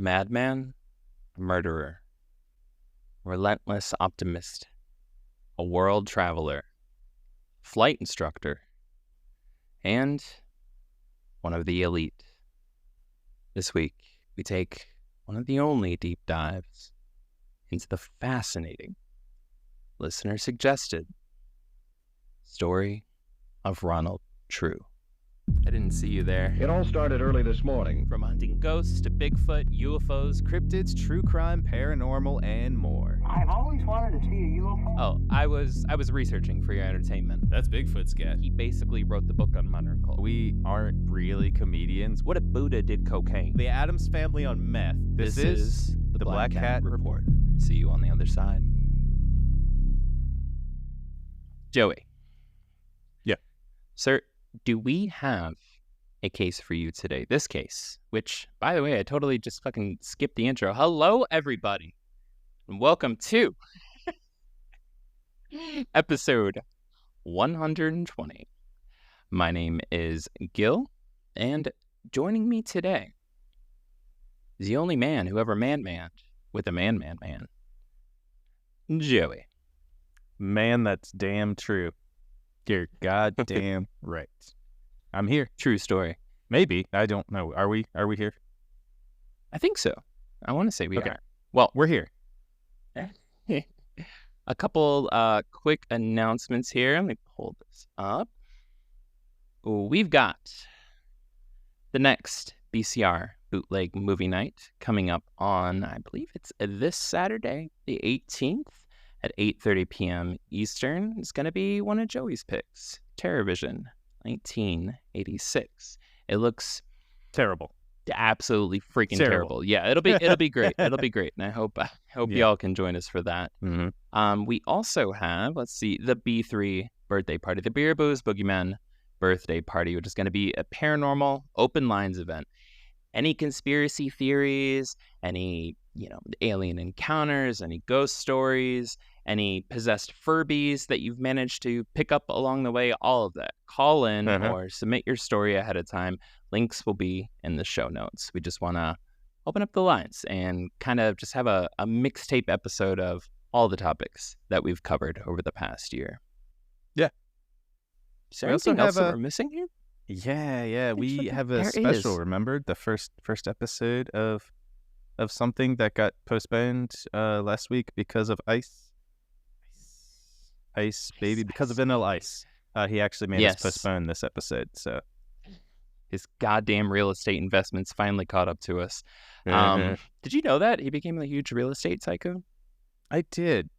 madman, murderer, relentless optimist, a world traveler, flight instructor, and one of the elite. This week, we take one of the only deep dives into the fascinating, listener-suggested story of Ronald True. I didn't see you there. It all started early this morning. From hunting ghosts to Bigfoot, UFOs, cryptids, true crime, paranormal, and more. I've always wanted to see a UFO. Oh, I was researching for your entertainment. That's Bigfoot's guy. He basically wrote the book on modern culture. We aren't really comedians. What if Buddha did cocaine? The Addams Family on meth. This is the Black Cat Report. See you on the other side. Joey. Yeah. Sir, do we have a case for you today? This case, which, by the way, I totally just fucking skipped the intro. Hello, everybody, and welcome to episode 120. My name is Gil, and joining me today is the only man who ever man-manned with a man-man, Joey. Man, that's damn true. You're goddamn right. I'm here. True story. Maybe. I don't know. Are we here? I think so. I want to say we Okay. are. Well, We're here. a couple quick announcements here. Let me pull this up. We've got the next BCR bootleg movie night coming up on, I believe it's this Saturday, the 18th at 8:30 p.m. Eastern. It's going to be one of Joey's picks, TerrorVision, 1986. It looks Terrible. absolutely freaking Terrible. terrible. Yeah, it'll be great. It'll be great, and I hope y'all can join us for that. Mm-hmm. We also have, let's see, the B3 birthday party, the Beer Booze Boogeyman birthday party, which is going to be a paranormal open lines event. Any conspiracy theories, any alien encounters, any ghost stories, any possessed Furbies that you've managed to pick up along the way, all of that. Call in or submit your story ahead of time. Links will be in the show notes. We just want to open up the lines and kind of just have a mixtape episode of all the topics that we've covered over the past year. Yeah. Is there We also anything else have that we're missing here? Yeah. We have a There special. is. Remember the first episode of something that got postponed last week because of ice, baby, because of Vanilla Ice. He actually made us postpone this episode. So His goddamn real estate investments finally caught up to us. Did you know that he became a huge real estate tycoon? I did.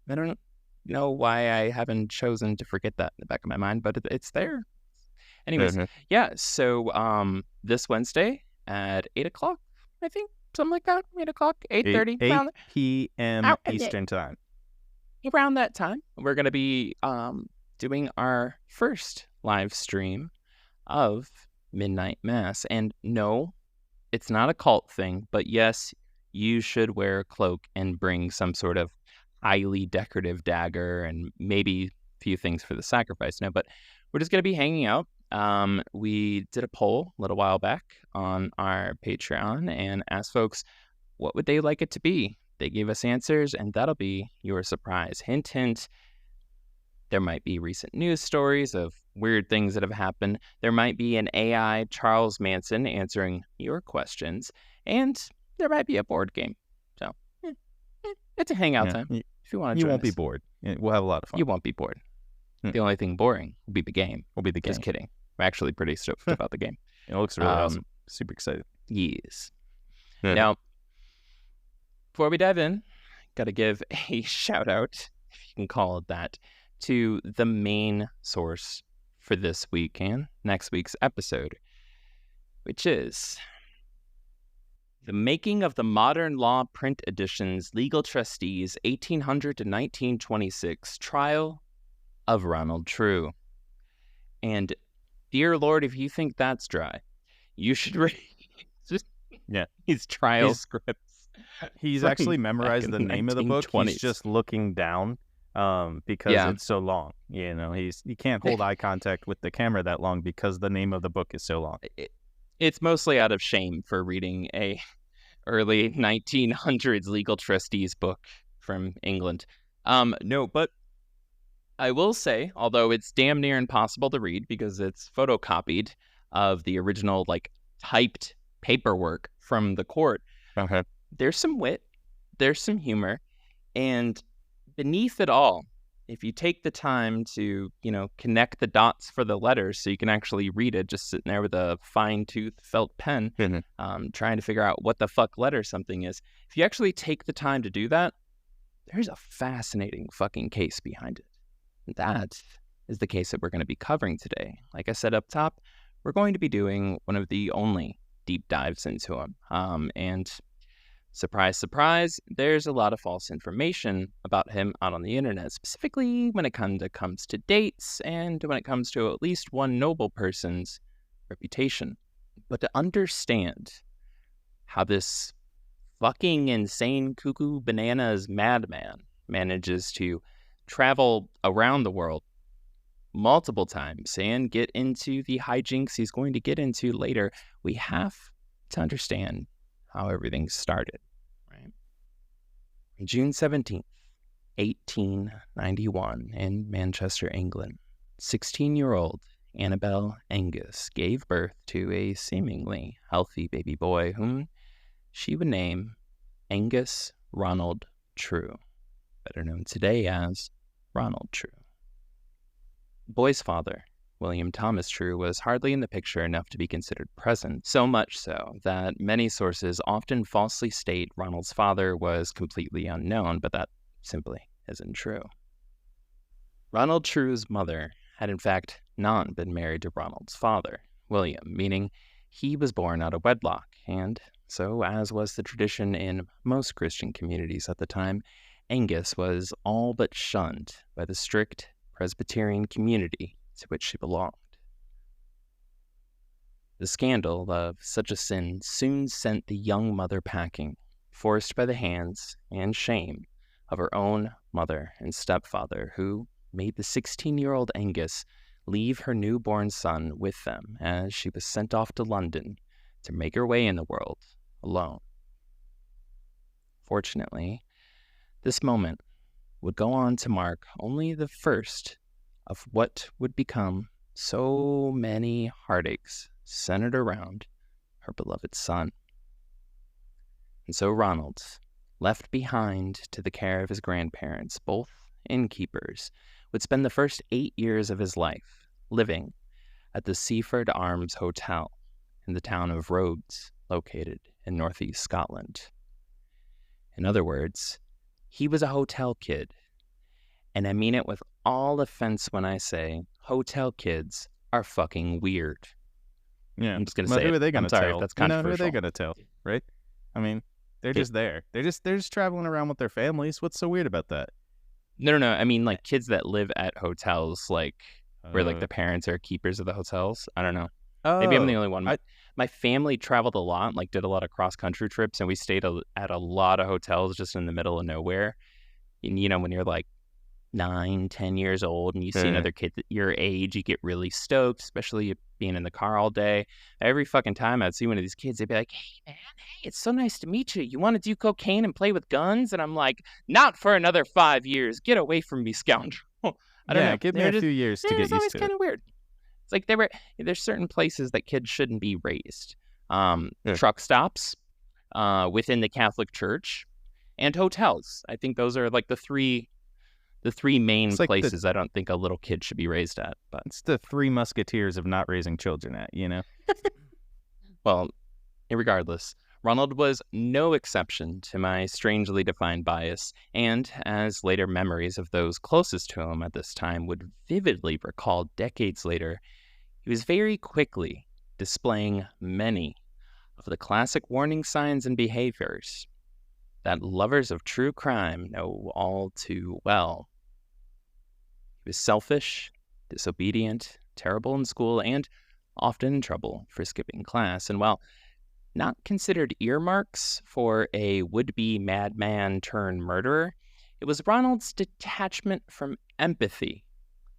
I don't know why I haven't chosen to forget that in the back of my mind, but it's there. Anyways, yeah. So this Wednesday at 8 o'clock, I think, something like that. 8 o'clock, 8:30, 8 p.m. Eastern time. Around that time, we're going to be doing our first live stream of Midnight Mass. And no, it's not a cult thing, but yes, you should wear a cloak and bring some sort of highly decorative dagger and maybe a few things for the sacrifice. No, but we're just going to be hanging out. We did a poll a little while back on our Patreon and asked folks what would they like it to be. They gave us answers, and that'll be your surprise. Hint, hint. There might be recent news stories of weird things that have happened. There might be an AI Charles Manson answering your questions, and there might be a board game. So it's a hangout time. If you want to join You won't us. be bored. We'll have a lot of fun. You won't be bored. The only thing boring will be the game. Will be the game. Just kidding. I'm actually pretty stoked about the game. It looks really awesome. Super excited. Yes. Now, before we dive in, got to give a shout out, if you can call it that, to the main source for this week and next week's episode, which is The Making of the Modern Law Print Editions, Legal Trustees, 1800 to 1926, Trial of Ronald True. And dear Lord, if you think that's dry, you should read his trial scripts. He's actually memorized the name of the book. 1920s. He's just looking down because it's so long. He can't hold eye contact with the camera that long because the name of the book is so long. It's mostly out of shame for reading a early 1900s legal trustees book from England. No, but I will say, although it's damn near impossible to read because it's photocopied of the original, like, typed paperwork from the court, Okay. there's some wit, there's some humor, and beneath it all, if you take the time to, connect the dots for the letters so you can actually read it, just sitting there with a fine-tooth felt pen, trying to figure out what the fuck letter something is. If you actually take the time to do that, there's a fascinating fucking case behind it. That is the case that we're going to be covering today. Like I said up top, we're going to be doing one of the only deep dives into him. And surprise, surprise, there's a lot of false information about him out on the internet, specifically when it comes to dates and when it comes to at least one noble person's reputation. But to understand how this fucking insane cuckoo bananas madman manages to travel around the world multiple times and get into the hijinks he's going to get into later, we have to understand how everything started, right? June 17th, 1891, in Manchester, England, 16-year-old Annabel Angus gave birth to a seemingly healthy baby boy whom she would name Angus Ronald True, better known today as Ronald True. The boy's father, William Thomas Trew, was hardly in the picture enough to be considered present, so much so that many sources often falsely state Ronald's father was completely unknown, but that simply isn't true. Ronald Trew's mother had in fact not been married to Ronald's father, William, meaning he was born out of wedlock, and so, as was the tradition in most Christian communities at the time, Angus was all but shunned by the strict Presbyterian community to which she belonged. The scandal of such a sin soon sent the young mother packing, forced by the hands and shame of her own mother and stepfather, who made the 16-year-old Angus leave her newborn son with them as she was sent off to London to make her way in the world alone. Fortunately, this moment would go on to mark only the first of what would become so many heartaches centered around her beloved son. And so Ronald, left behind to the care of his grandparents, both innkeepers, would spend the first 8 years of his life living at the Seaford Arms Hotel in the town of Rhodes, located in northeast Scotland. In other words, he was a hotel kid, and I mean it with all offense when I say hotel kids are fucking weird. Yeah, I'm just gonna say who are they it. gonna I'm sorry tell? if that's Who are controversial. they gonna tell? Right? I mean, they're just there. They're just traveling around with their families. What's so weird about that? No. I mean, like, kids that live at hotels, like, where, like, the parents are keepers of the hotels. I don't know. Maybe I'm the only one. My family traveled a lot, like, did a lot of cross-country trips, and we stayed at a lot of hotels just in the middle of nowhere. And, when you're, like, 9, 10 years old and you see another kid your age, you get really stoked, especially being in the car all day. Every fucking time I'd see one of these kids, they'd be like, "Hey, man, hey, it's so nice to meet you. You want to do cocaine and play with guns?" And I'm like, "Not for another 5 years. Get away from me, scoundrel." I don't know. Give me a few years to get used to it. It's always kind of weird. It's like there's certain places that kids shouldn't be raised. Truck stops within the Catholic Church and hotels. I think those are like the three main places I don't think a little kid should be raised at. But it's the three musketeers of not raising children at, Well, regardless, Ronald was no exception to my strangely defined bias, and as later memories of those closest to him at this time would vividly recall decades later, he was very quickly displaying many of the classic warning signs and behaviors that lovers of true crime know all too well. He was selfish, disobedient, terrible in school, and often in trouble for skipping class. And while not considered earmarks for a would-be madman turned murderer, it was Ronald's detachment from empathy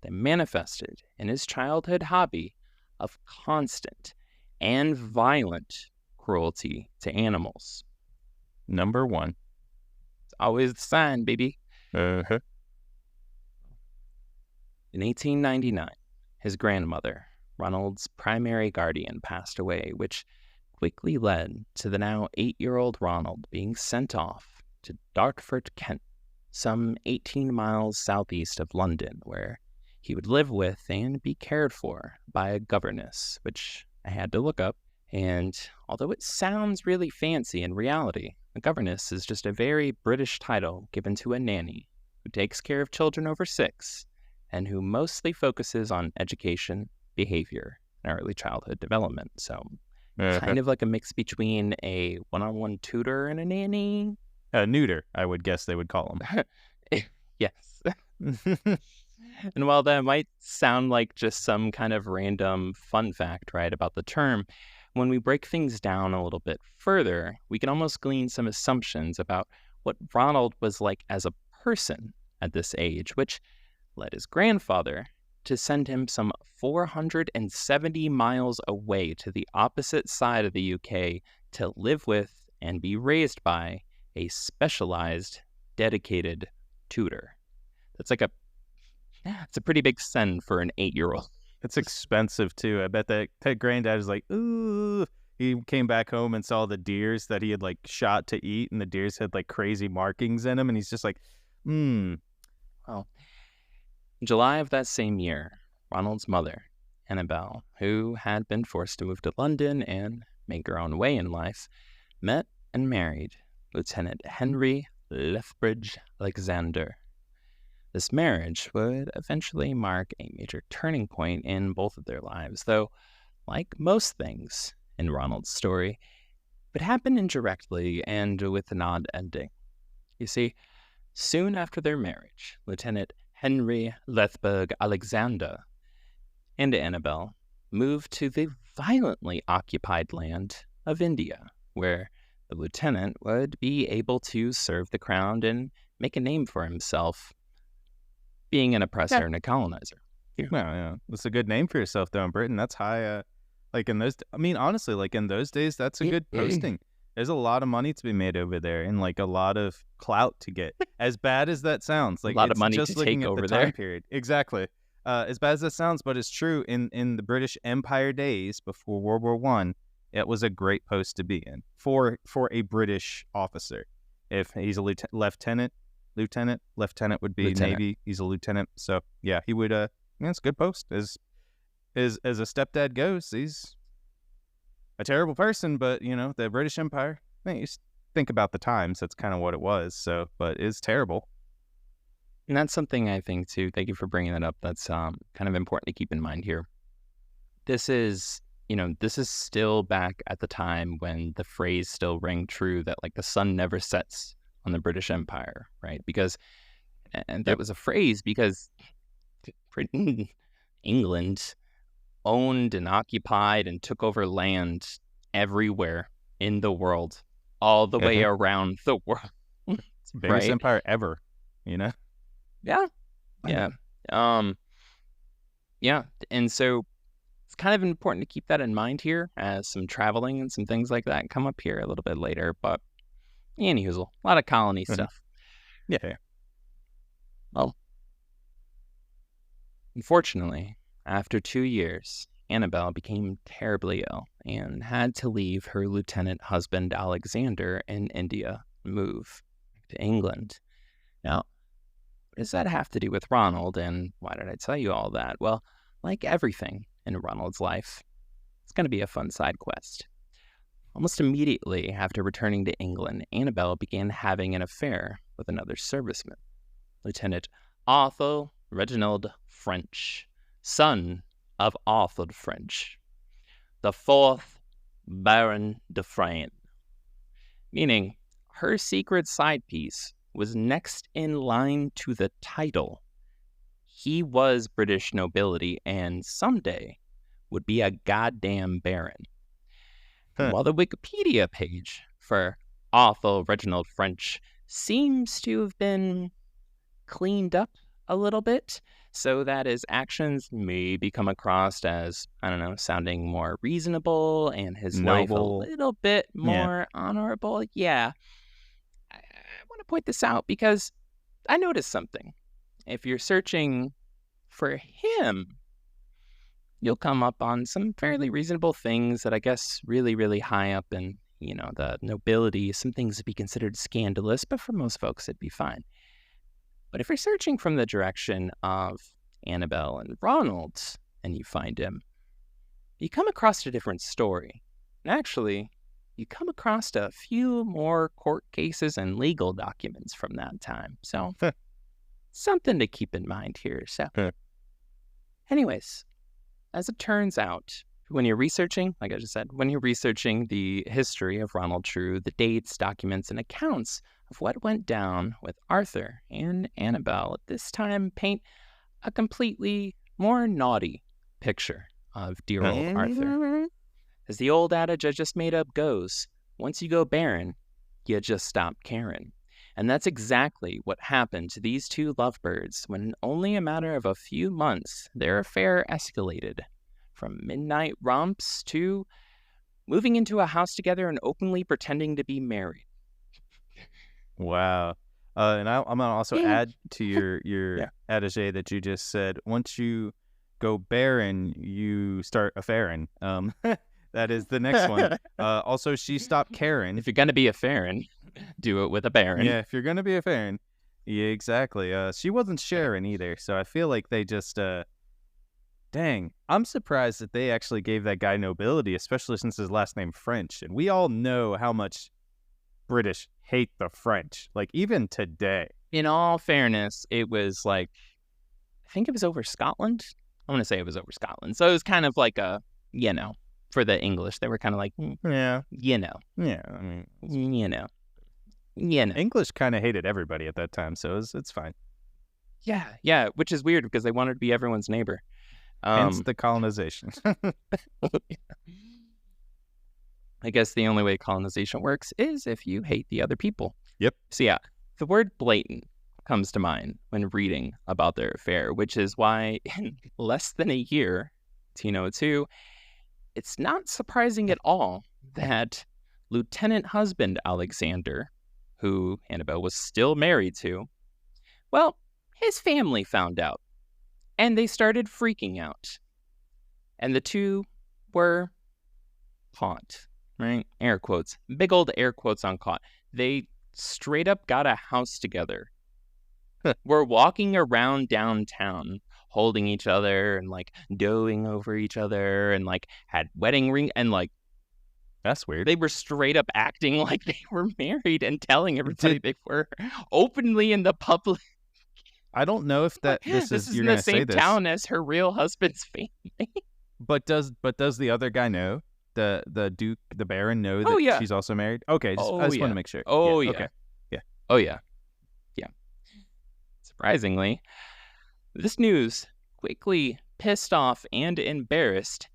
that manifested in his childhood hobby of constant and violent cruelty to animals. Number one. It's always the sign, baby. Uh-huh. In 1899, his grandmother, Ronald's primary guardian, passed away, which quickly led to the now 8-year-old Ronald being sent off to Dartford, Kent, some 18 miles southeast of London, where he would live with and be cared for by a governess, which I had to look up. And although it sounds really fancy, in reality, a governess is just a very British title given to a nanny who takes care of children over 6 and who mostly focuses on education, behavior, and early childhood development. So kind of like a mix between a one-on-one tutor and a nanny. Neuter, I would guess they would call him. Yes. And while that might sound like just some kind of random fun fact, right, about the term, when we break things down a little bit further, we can almost glean some assumptions about what Ronald was like as a person at this age, which led his grandfather to send him some 470 miles away to the opposite side of the UK to live with and be raised by a specialized, dedicated tutor. It's a pretty big send for an 8-year-old. It's expensive too. I bet that granddad is like, ooh. He came back home and saw the deers that he had like shot to eat, and the deers had like crazy markings in them, and he's just like, Well, in July of that same year, Ronald's mother, Annabelle, who had been forced to move to London and make her own way in life, met and married Lieutenant Henry Lethbridge Alexander. This marriage would eventually mark a major turning point in both of their lives, though, like most things in Ronald's story, it happened indirectly and with an odd ending. You see, soon after their marriage, Lieutenant Henry Lethbridge Alexander and Annabelle moved to the violently occupied land of India, where the lieutenant would be able to serve the crown and make a name for himself, being an oppressor and a colonizer. Well, yeah, that's a good name for yourself, though, in Britain. That's high. Like in those, I mean, honestly, like in those days, that's a good posting. There's a lot of money to be made over there, and like a lot of clout to get. As bad as that sounds, like a lot of money just to looking take at over the there. time period. Exactly. As bad as that sounds, but it's true. In the British Empire days before World War I, it was a great post to be in for a British officer. If he's a lieutenant would be Navy. He's a lieutenant, so yeah, he would. It's a good post. As a stepdad goes, he's a terrible person, but you know, the British Empire. I mean, you think about the times. That's kind of what it was. So, but it's terrible. And that's something I think too. Thank you for bringing that up. That's kind of important to keep in mind here. This is still back at the time when the phrase still rang true that like the sun never sets on the British Empire, right? And that was a phrase because Britain, England owned and occupied and took over land everywhere in the world, all the way around the world. It's the biggest empire ever, you know? Yeah. And so it's kind of important to keep that in mind here as some traveling and some things like that come up here a little bit later, but anywho, a lot of colony stuff. Yeah. Well, unfortunately, after 2 years, Annabelle became terribly ill and had to leave her lieutenant husband Alexander in India and move to England. Now, what does that have to do with Ronald, and why did I tell you all that? Well, like everything in Ronald's life, it's going to be a fun side quest. Almost immediately after returning to England, Annabelle began having an affair with another serviceman, Lieutenant Arthur Reginald French, son of Arthur French, the 4th Baron de Frayne, meaning her secret side piece was next in line to the title. He was British nobility and someday would be a goddamn baron. While the Wikipedia page for Arthur Reginald French seems to have been cleaned up a little bit so that his actions may come across as, sounding more reasonable and his life a little bit more honorable. Yeah. to point this out because I noticed something. If you're searching for him, you'll come up on some fairly reasonable things that I guess really, really high up in, the nobility, some things would be considered scandalous, but for most folks, it'd be fine. But if you're searching from the direction of Annabelle and Ronald, and you find him, you come across a different story. And actually, you come across a few more court cases and legal documents from that time. So, something to keep in mind here. So, anyways, as it turns out, when you're researching, like I just said, when you're researching the history of Ronald True, the dates, documents, and accounts of what went down with Arthur and Annabelle at this time paint a completely more naughty picture of dear old Arthur. As the old adage I just made up goes, once you go barren, you just stop caring. And that's exactly what happened to these two lovebirds when in only a matter of a few months, their affair escalated from midnight romps to moving into a house together and openly pretending to be married. Wow. And I'm going to also add to your adage that you just said, once you go barren, you start affairing. That is the next one. Also, she stopped caring. If you're going to be a Farron, do it with a Baron. Yeah, if you're going to be a Farron. Yeah, exactly. She wasn't sharing either, so I feel like they just... Dang, I'm surprised that they actually gave that guy nobility, especially since his last name French. And we all know how much British hate the French, like even today. In all fairness, it was like, I think it was over Scotland. I'm going to say it was over Scotland. So it was kind of like a, for the English, they were kind of like, Yeah, I mean, English kind of hated everybody at that time, so it's fine. Yeah, which is weird because they wanted to be everyone's neighbor. Hence the colonization. I guess the only way colonization works is if you hate the other people. Yep. So yeah, the word blatant comes to mind when reading about their affair, which is why in less than a year, 1902, it's not surprising at all that Lieutenant Husband Alexander, who Annabelle was still married to, well, his family found out. And they started freaking out. And the two were caught, right? Air quotes. Big old air quotes on caught. They straight up got a house together. Were walking around downtown, holding each other and like doing over each other and like had wedding ring and like, that's weird. They were straight up acting like they were married and telling everybody they were openly in the public. I don't know if that this is you're in the gonna say same this. town as her real husband's family. But does the other guy know? The Duke, the Baron know that she's also married? Okay, I just want to make sure. Okay. Yeah. Oh yeah. Yeah. Surprisingly, this news quickly pissed off and embarrassed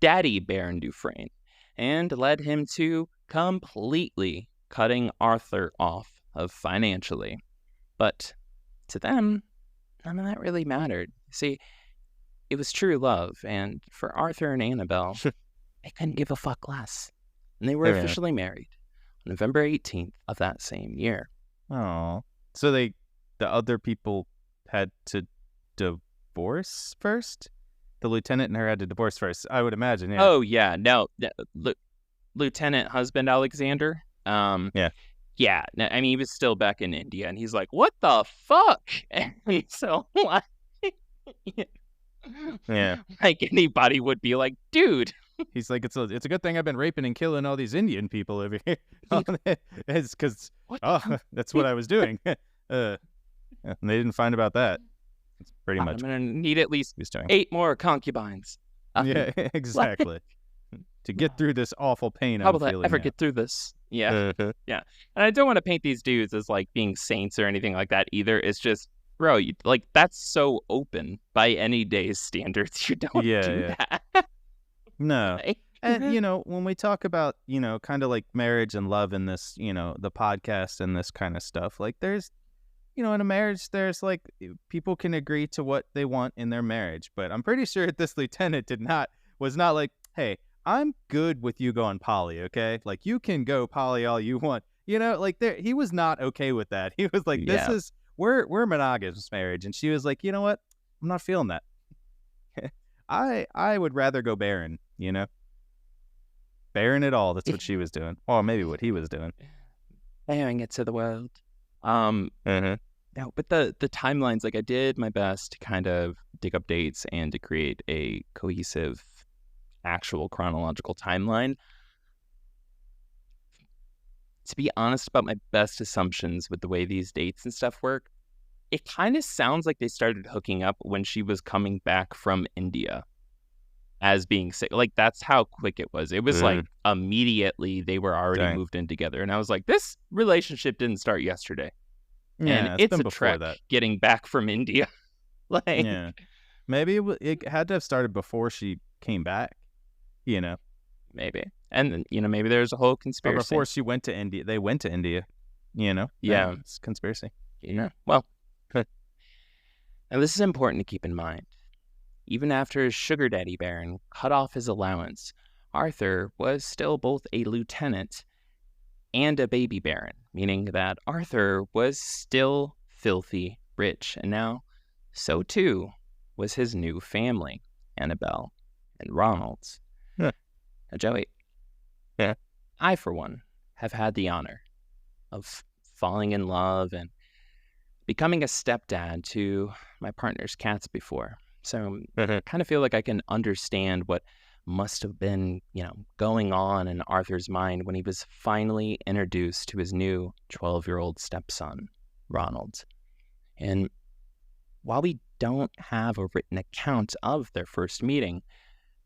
Daddy Baron Dufresne and led him to completely cutting Arthur off of financially. But to them, none of that really mattered. See, it was true love, and for Arthur and Annabelle, they couldn't give a fuck less. And they were officially married on November 18th of that same year. Oh, so the other people had to divorce first? The lieutenant and her had to divorce first, I would imagine, yeah. Oh, yeah, no. Lieutenant Husband Alexander, yeah, I mean, he was still back in India, and he's like, what the fuck? And so, like, like anybody would be like, dude. He's like, it's a good thing I've been raping and killing all these Indian people over here. It's because, that's what I was doing. And they didn't find about that. It's pretty much. I'm going to need at least 8 more concubines. Yeah, exactly. To get through this awful pain How I'm will I feeling ever now. get through this? Yeah. Yeah. And I don't want to paint these dudes as like being saints or anything like that either. It's just, bro, like that's so open by any day's standards. You don't do that. No. Like, And, when we talk about, kind of like marriage and love in this, the podcast and this kind of stuff, like there's, in a marriage, there's like people can agree to what they want in their marriage. But I'm pretty sure this lieutenant was not like, hey, I'm good with you going poly, okay? Like, you can go poly all you want. You know, like he was not okay with that. He was like, "This Yeah. is we're monogamous marriage," and she was like, "You know what? I'm not feeling that. I would rather go barren. You know, barren it all. That's what she was doing. Or maybe what he was doing. Bearing it to the world. No, but the timelines, like I did my best to kind of dig up dates and to create a cohesive, actual chronological timeline. To be honest about my best assumptions with the way these dates and stuff work, it kind of sounds like they started hooking up when she was coming back from India as being sick. Like, that's how quick it was. It was like immediately they were already moved in together. And I was like, this relationship didn't start yesterday. Yeah, And it's been a before trek that. getting back from India. Like, Yeah, maybe it had to have started before she came back. You know, maybe. And then, maybe there's a whole or conspiracy. before she went to India. They went to India. You know, Yeah. it's conspiracy. Well, and this is important to keep in mind. Even after his sugar daddy baron cut off his allowance, Arthur was still both a lieutenant and a baby baron, meaning that Arthur was still filthy rich, and now so too was his new family, Annabelle and Ronald. Yeah. Now, Joey, Yeah. I, for one, have had the honor of falling in love and becoming a stepdad to my partner's cats before. So I kind of feel like I can understand what must have been, going on in Arthur's mind when he was finally introduced to his new 12-year-old stepson, Ronald. And while we don't have a written account of their first meeting,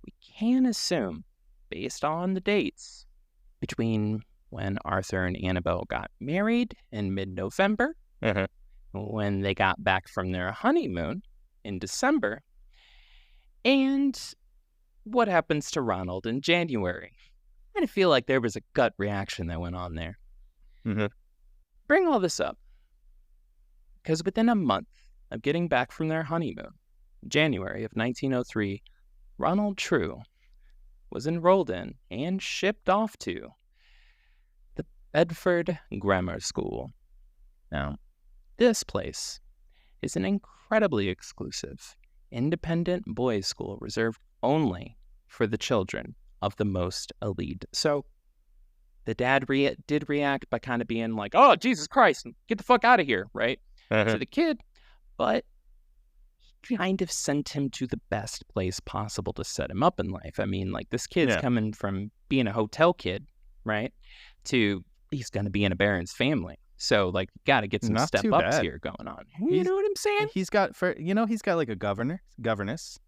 we can assume, based on the dates between when Arthur and Annabelle got married in mid-November, when they got back from their honeymoon in December, and what happens to Ronald in January. I kind of feel like there was a gut reaction that went on there. Bring all this up because within a month of getting back from their honeymoon, January of 1903, Ronald True was enrolled in and shipped off to the Bedford Grammar School. Now, this place is an incredibly exclusive, independent boys' school reserved only for the children of the most elite. So the dad did react by kind of being like, "Oh, Jesus Christ, get the fuck out of here," right? To the kid, but he kind of sent him to the best place possible to set him up in life. I mean, like, this kid's coming from being a hotel kid, right, to he's going to be in a baron's family. So, like, you got to get some Not step too ups bad. here going on. You know what I'm saying? He's got like a governess.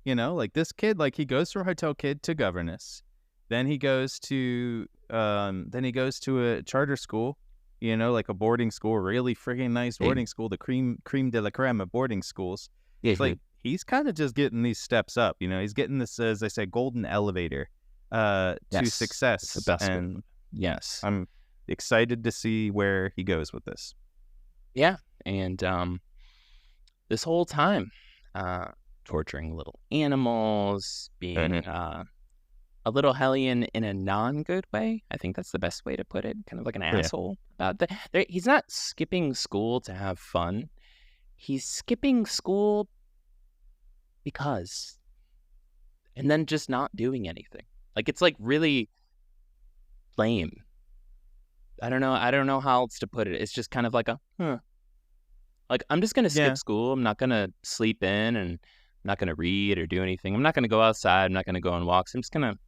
Like this kid, like he goes from hotel kid to governess. Then he goes to a charter school, like a boarding school, really freaking nice boarding school, the creme de la creme of boarding schools. It's like he's kind of just getting these steps up. He's getting this, as they say, golden elevator to success. The best and one. Yes. I'm excited to see where he goes with this. Yeah, and this whole time, torturing little animals, being a little hellion in a non-good way. I think that's the best way to put it. Kind of like an asshole about that. He's not skipping school to have fun. He's skipping school because, and then just not doing anything. Like, it's like really lame. I don't know how else to put it. It's just kind of like like, I'm just going to skip school. I'm not going to sleep in, and I'm not going to read or do anything. I'm not going to go outside. I'm not going to go on walks. I'm just going to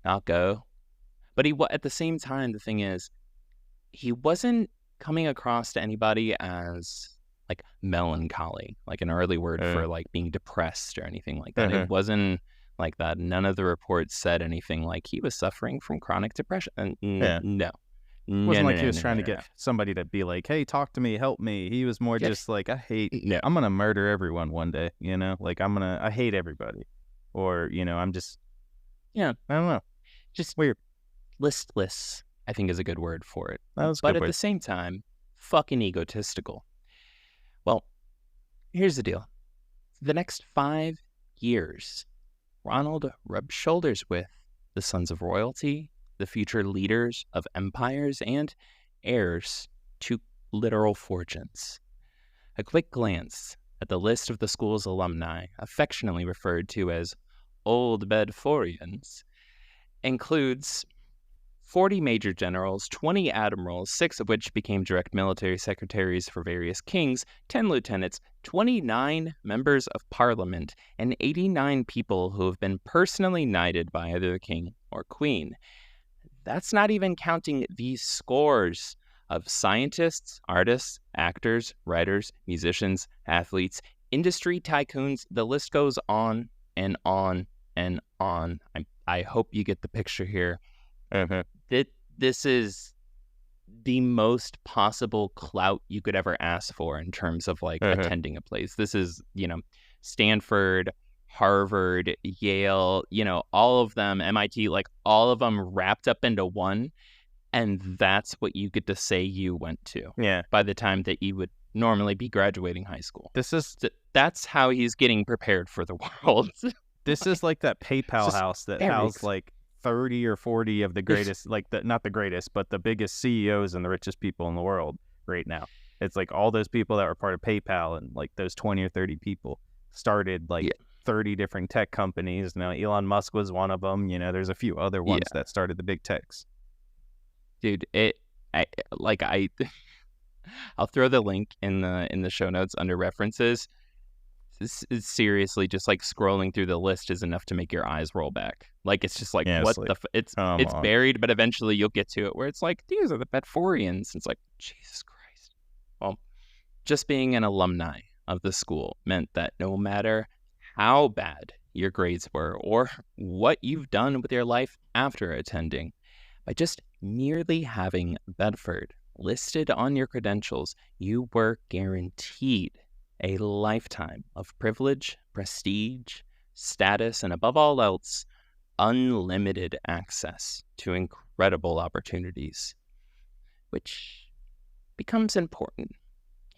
not go. But at the same time, the thing is, he wasn't coming across to anybody as like melancholy, like an early word for like being depressed or anything like that. It wasn't like that. None of the reports said anything like he was suffering from chronic depression. No. It wasn't like he was trying to get somebody to be like, "Hey, talk to me, help me." He was more just like, I'm going to murder everyone one day, like I hate everybody. Or, I'm just, I don't know. Just weird. Listless, I think, is a good word for it. That was but at the same time, fucking egotistical. Well, here's the deal. For the next 5 years, Ronald rubbed shoulders with the sons of royalty, the future leaders of empires and heirs to literal fortunes. A quick glance at the list of the school's alumni, affectionately referred to as Old Bedforians, includes 40 major generals, 20 admirals, 6 of which became direct military secretaries for various kings, 10 lieutenants, 29 members of parliament, and 89 people who have been personally knighted by either the king or queen. That's not even counting the scores of scientists, artists, actors, writers, musicians, athletes, industry tycoons. The list goes on and on and on. I hope you get the picture here. This is the most possible clout you could ever ask for in terms of like attending a place. This is, Stanford, Harvard, Yale, all of them, MIT, like all of them wrapped up into one. And that's what you get to say you went to. Yeah. By the time that you would normally be graduating high school. That's how he's getting prepared for the world. This is like that PayPal house that housed like 30 or 40 of the greatest, not the greatest, but the biggest CEOs and the richest people in the world right now. It's like all those people that were part of PayPal, and like those 20 or 30 people started 30 different tech companies. Now Elon Musk was one of them. There's a few other ones that started the big techs. Dude, I'll throw the link in the show notes under references. This is seriously just like scrolling through the list is enough to make your eyes roll back. Like it's just like it's buried, but eventually you'll get to it where it's like these are the Bedforians. It's like Jesus Christ. Well, just being an alumni of the school meant that no matter how bad your grades were or what you've done with your life after attending, by just merely having Bedford listed on your credentials, you were guaranteed a lifetime of privilege, prestige, status, and above all else, unlimited access to incredible opportunities, which becomes important.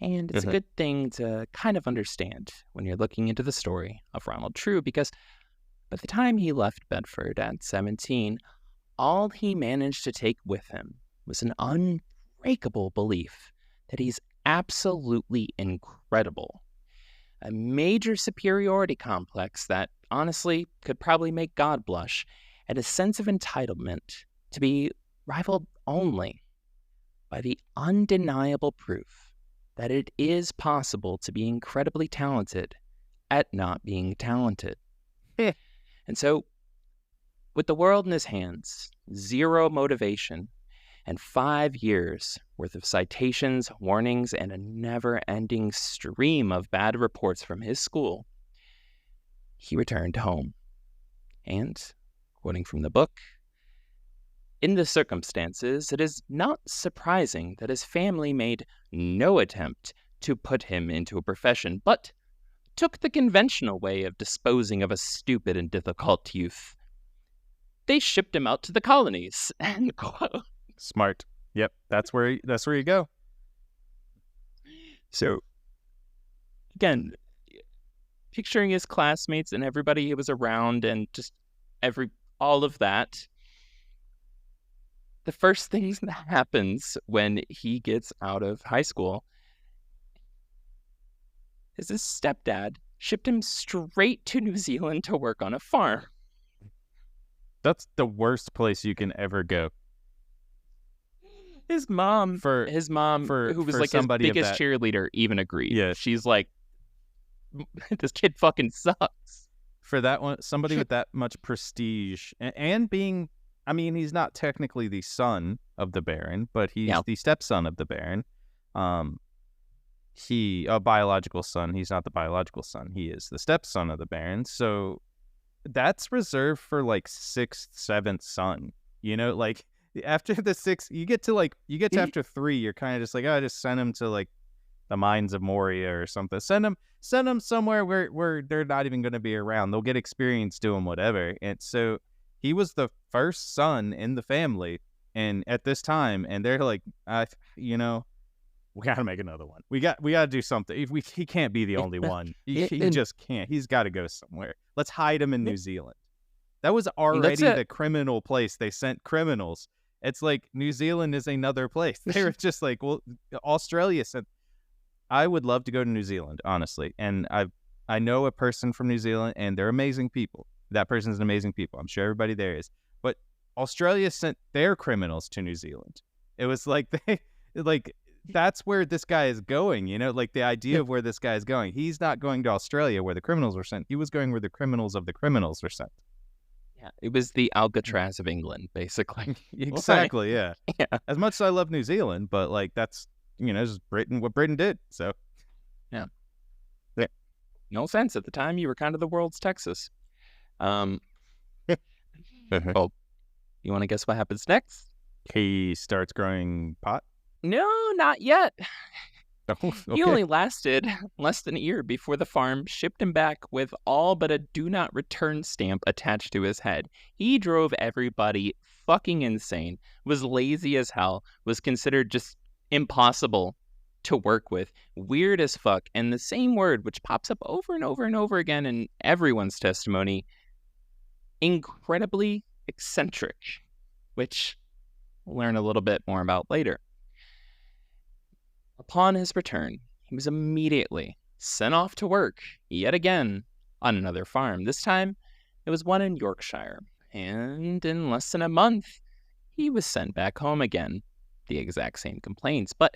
And it's a good thing to kind of understand when you're looking into the story of Ronald True, because by the time he left Bedford at 17, all he managed to take with him was an unbreakable belief that he's absolutely incredible. A major superiority complex that, honestly, could probably make God blush, and a sense of entitlement to be rivaled only by the undeniable proof that it is possible to be incredibly talented at not being talented. And so, with the world in his hands, zero motivation, and 5 years worth of citations, warnings, and a never-ending stream of bad reports from his school, he returned home. And, quoting from the book, in the circumstances, it is not surprising that his family made no attempt to put him into a profession, but took the conventional way of disposing of a stupid and difficult youth. They shipped him out to the colonies. End quote. Smart. Yep, that's where you go. So, again, picturing his classmates and everybody he was around and just all of that. The first thing that happens when he gets out of high school is his stepdad shipped him straight to New Zealand to work on a farm. That's the worst place you can ever go. His mom, who was like his biggest cheerleader, even agreed. Yeah. She's like, this kid fucking sucks. For that one, somebody with that much prestige and being, I mean, he's not technically the son of the Baron, but he's the stepson of the Baron. A biological son. He's not the biological son. He is the stepson of the Baron. So that's reserved for like 6th, 7th son. Like after the 6th, you get to after 3, you're kind of just like, oh, just send him to like the mines of Moria or something. Send them somewhere where they're not even going to be around. They'll get experience doing whatever. And so he was the first son in the family, and at this time, and they're like, we got to make another one. We got to do something. He can't be the only one. He just can't. He's got to go somewhere. Let's hide him in New Zealand. That was already it. the criminal place. They sent criminals. It's like New Zealand is another place. They were just like, well, Australia sent. I would love to go to New Zealand, honestly. And I know a person from New Zealand, and they're amazing people. That person's an amazing people. I'm sure everybody there is. But Australia sent their criminals to New Zealand. It was like that's where this guy is going, like the idea of where this guy is going. He's not going to Australia where the criminals were sent. He was going where the criminals of the criminals were sent. Yeah, it was the Alcatraz of England, basically. Exactly, yeah. Yeah. As much as I love New Zealand, but like that's, just what Britain did. So, yeah. No offense. At the time, you were kind of the world's Texas. Oh, you want to guess what happens next? He starts growing pot? No, not yet. Oh, okay. He only lasted less than a year before the farm shipped him back with all but a do not return stamp attached to his head. He drove everybody fucking insane, was lazy as hell, was considered just impossible to work with, weird as fuck, and the same word which pops up over and over and over again in everyone's testimony, incredibly eccentric, which we'll learn a little bit more about later. Upon his return, he was immediately sent off to work yet again on another farm. This time, it was one in Yorkshire, and in less than a month, he was sent back home again. The exact same complaints, but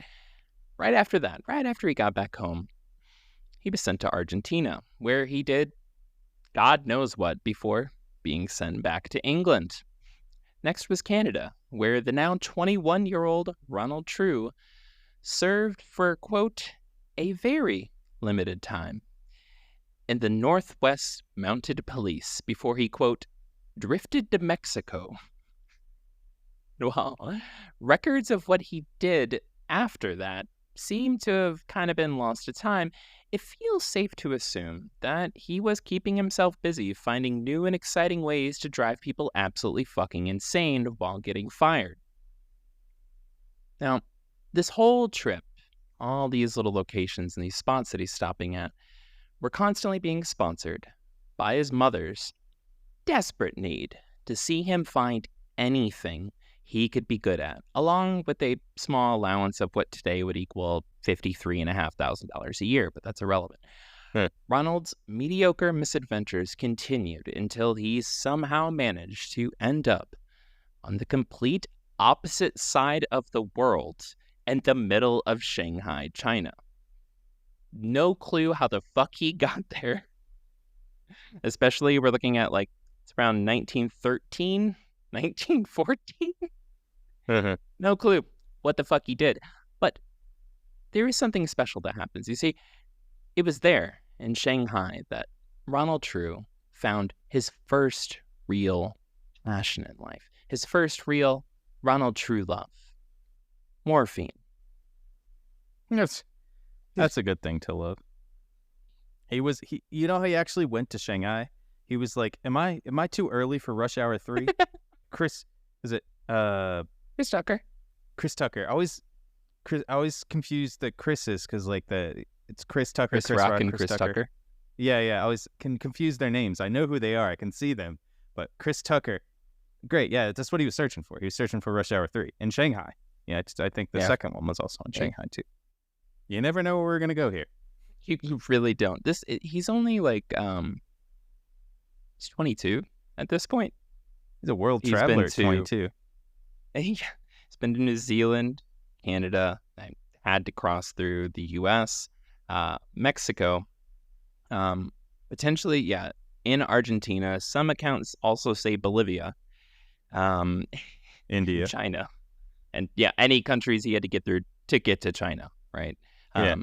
right after that, right after he got back home, he was sent to Argentina, where he did God knows what before being sent back to England. Next was Canada, where the now 21-year-old Ronald True served for, quote, a very limited time in the Northwest Mounted Police before he, quote, drifted to Mexico. Well, records of what he did after that seem to have kind of been lost to time. It feels safe to assume that he was keeping himself busy finding new and exciting ways to drive people absolutely fucking insane while getting fired. Now, this whole trip, all these little locations and these spots that he's stopping at, were constantly being sponsored by his mother's desperate need to see him find anything he could be good at, along with a small allowance of what today would equal $53,500 a year, but that's irrelevant. Ronald's mediocre misadventures continued until he somehow managed to end up on the complete opposite side of the world and the middle of Shanghai, China. No clue how the fuck he got there. Especially we're looking at it's around 1913, 1914. No clue what the fuck he did. But there is something special that happens. You see, it was there in Shanghai that Ronald True found his first real passion in life. His first real Ronald True love. Morphine. That's a good thing to love. He actually went to Shanghai. He was like, am I too early for rush hour 3? Chris Chris Tucker. Chris Tucker. I always confuse the Chris's because it's Chris Tucker, Chris Rock and Chris Tucker. Yeah. I always can confuse their names. I know who they are. I can see them. But Chris Tucker, great. Yeah, that's what he was searching for. He was searching for rush hour 3 in Shanghai. Yeah, I think the second one was also in Shanghai too. You never know where we're gonna go here. You really don't. He's only he's 22 at this point. He's a world traveler at 22. He's been to New Zealand, Canada. I had to cross through the U.S., Mexico, potentially, in Argentina. Some accounts also say Bolivia, India, China, and any countries he had to get through to get to China, right?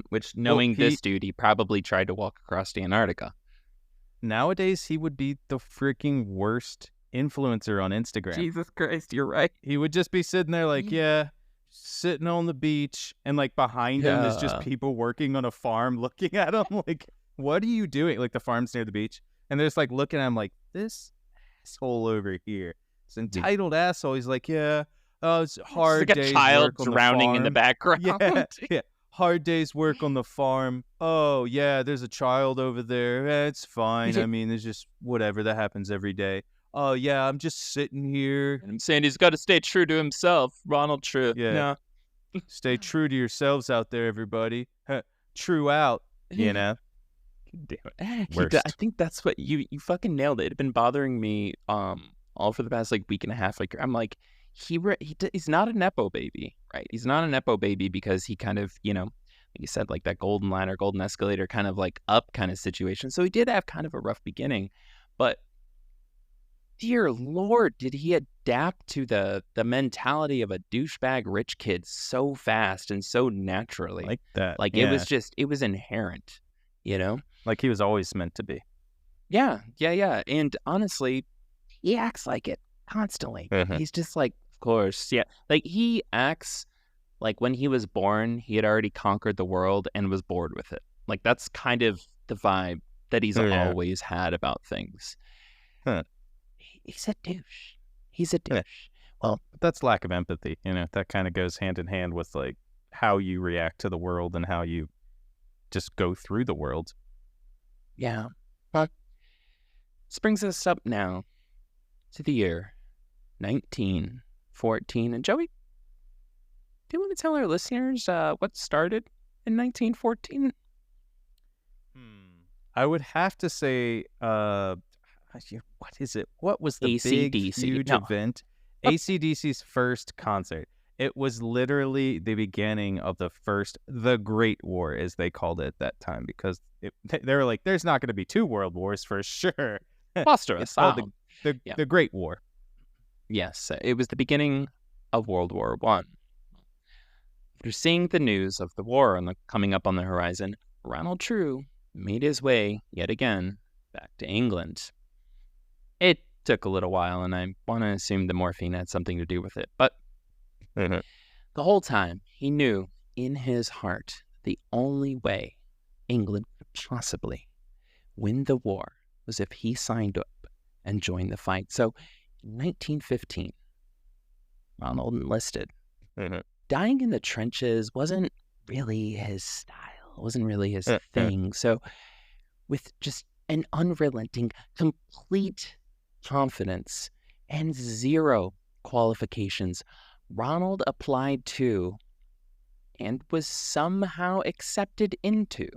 Which, knowing this dude, he probably tried to walk across to Antarctica. Nowadays, he would be the freaking worst influencer on Instagram. Jesus Christ, you're right. He would just be sitting there sitting on the beach, and behind him is just people working on a farm looking at him what are you doing? The farm's near the beach, and they're just looking at him this asshole over here. This entitled asshole. He's it's hard days. Like a child work on drowning the farm. in the background. Yeah. Hard days work on the farm. Oh, yeah, there's a child over there. It's fine. I mean, it's just whatever. That happens every day. oh yeah, I'm just sitting here. And I'm saying he's got to stay true to himself. Ronald True. Yeah. No. Stay true to yourselves out there, everybody. True out, you know. Damn it. Worst. I think that's what you fucking nailed it. It had been bothering me all for the past like week and a half. Like I'm like he's not a nepo baby, right? He's not a nepo baby because he kind of, you know, like you said, like that golden ladder, golden escalator kind of like up kind of situation. So he did have kind of a rough beginning, but dear Lord, did he adapt to the mentality of a douchebag rich kid so fast and so naturally? Like that. Like yeah. it was inherent, you know? Like he was always meant to be. Yeah. And honestly, he acts like it constantly. Mhm. He's just like, of course, yeah. Like he acts like when he was born, he had already conquered the world and was bored with it. Like that's kind of the vibe that he's Yeah. always had about things. Huh. He's a douche. He's a douche. Yeah. Well, But that's lack of empathy, you know. That kind of goes hand in hand with like how you react to the world and how you just go through the world. yeah. But this brings us up now to the year 1914. And Joey, do you want to tell our listeners what started in 1914? I would have to say, what is it? What was the big, AC/DC. huge No. event? AC/DC's first concert. It was literally the beginning of the Great War, as they called it at that time, because they were like, there's not going to be 2 world wars for sure. Foster It's us called out. the Great War. Yes, it was the beginning of World War I. After seeing the news of the war coming up on the horizon, Ronald True made his way, yet again, back to England. It took a little while, and I want to assume the morphine had something to do with it, but Mhm. the whole time, he knew in his heart the only way England could possibly win the war was if he signed up and joined the fight. So, in 1915, Ronald enlisted. Mhm. Dying in the trenches wasn't really his style, wasn't really his Yeah. thing. So, with just an unrelenting, complete confidence and zero qualifications, Ronald applied to and was somehow accepted into